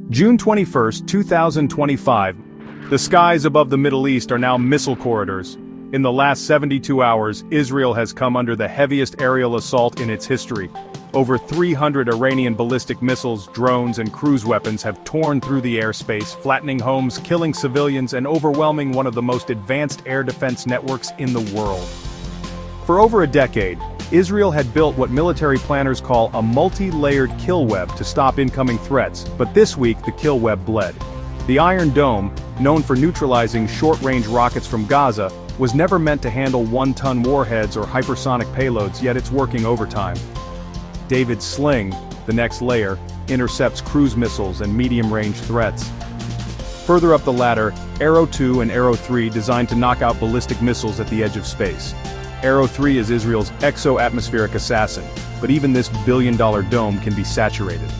June 21, 2025. The skies above the Middle East are now missile corridors. In the last 72 hours, Israel has come under the heaviest aerial assault in its history. Over 300 Iranian ballistic missiles, drones, and cruise weapons have torn through the airspace, flattening homes, killing civilians, and overwhelming one of the most advanced air defense networks in the world. For over a decade, Israel had built what military planners call a multi-layered kill web to stop incoming threats, but this week the kill web bled. The Iron Dome, known for neutralizing short-range rockets from Gaza, was never meant to handle one-ton warheads or hypersonic payloads, yet it's working overtime. David's Sling, the next layer, intercepts cruise missiles and medium-range threats. Further up the ladder, Arrow 2 and Arrow 3 designed to knock out ballistic missiles at the edge of space. Arrow 3 is Israel's exo-atmospheric assassin, but even this billion-dollar dome can be saturated.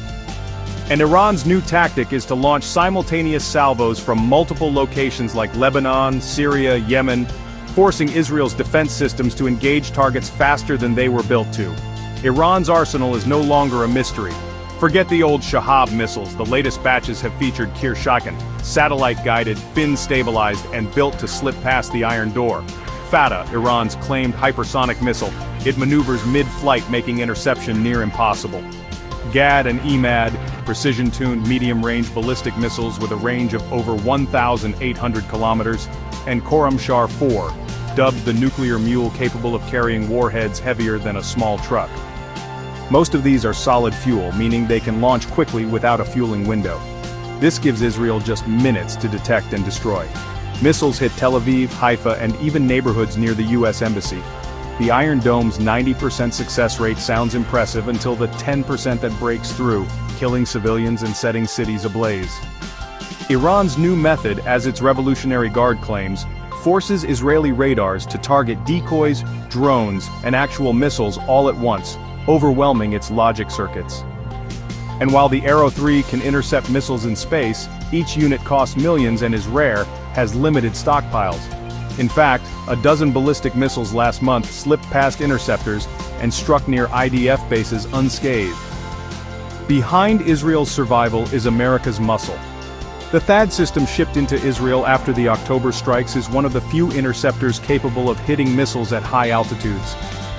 And Iran's new tactic is to launch simultaneous salvos from multiple locations like Lebanon, Syria, Yemen, forcing Israel's defense systems to engage targets faster than they were built to. Iran's arsenal is no longer a mystery. Forget the old Shahab missiles, the latest batches have featured Kirshaken, satellite-guided, fin-stabilized, and built to slip past the Iron Door. Fatah, Iran's claimed hypersonic missile, it maneuvers mid-flight, making interception near impossible. Gad and Emad, precision-tuned medium-range ballistic missiles with a range of over 1,800 kilometers, and Khorramshahr 4, dubbed the nuclear mule capable of carrying warheads heavier than a small truck. Most of these are solid fuel, meaning they can launch quickly without a fueling window. This gives Israel just minutes to detect and destroy. Missiles hit Tel Aviv, Haifa, and even neighborhoods near the U.S. Embassy. The Iron Dome's 90% success rate sounds impressive until the 10% that breaks through, killing civilians and setting cities ablaze. Iran's new method, as its Revolutionary Guard claims, forces Israeli radars to target decoys, drones, and actual missiles all at once, overwhelming its logic circuits. And while the Arrow 3 can intercept missiles in space, each unit costs millions and is rare, has limited stockpiles. In fact, a dozen ballistic missiles last month slipped past interceptors and struck near IDF bases unscathed. Behind Israel's survival is America's muscle. The THAAD system shipped into Israel after the October strikes is one of the few interceptors capable of hitting missiles at high altitudes.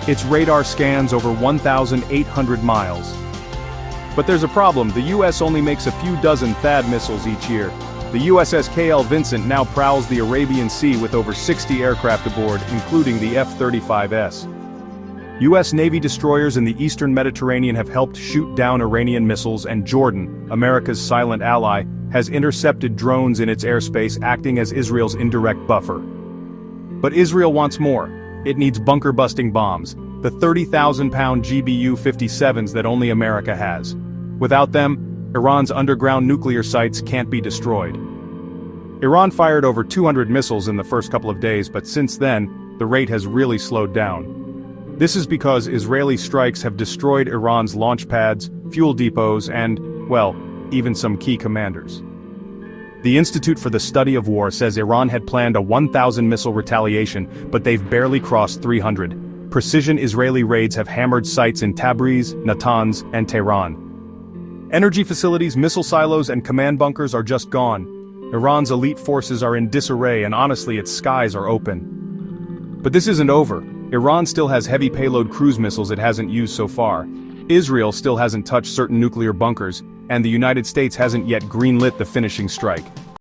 Its radar scans over 1,800 miles. But there's a problem, the US only makes a few dozen THAAD missiles each year. The USS K.L. Vincent now prowls the Arabian Sea with over 60 aircraft aboard, including the F-35S. US Navy destroyers in the eastern Mediterranean have helped shoot down Iranian missiles, and Jordan, America's silent ally, has intercepted drones in its airspace, acting as Israel's indirect buffer. But Israel wants more. It needs bunker-busting bombs, the 30,000-pound GBU-57s that only America has. Without them, Iran's underground nuclear sites can't be destroyed. Iran fired over 200 missiles in the first couple of days, but since then, the rate has really slowed down. This is because Israeli strikes have destroyed Iran's launch pads, fuel depots, and, well, even some key commanders. The Institute for the Study of War says Iran had planned a 1,000 missile retaliation, but they've barely crossed 300. Precision Israeli raids have hammered sites in Tabriz, Natanz, and Tehran. Energy facilities, missile silos, and command bunkers are just gone. Iran's elite forces are in disarray, and honestly, its skies are open. But this isn't over. Iran still has heavy payload cruise missiles it hasn't used so far. Israel still hasn't touched certain nuclear bunkers, and the United States hasn't yet greenlit the finishing strike.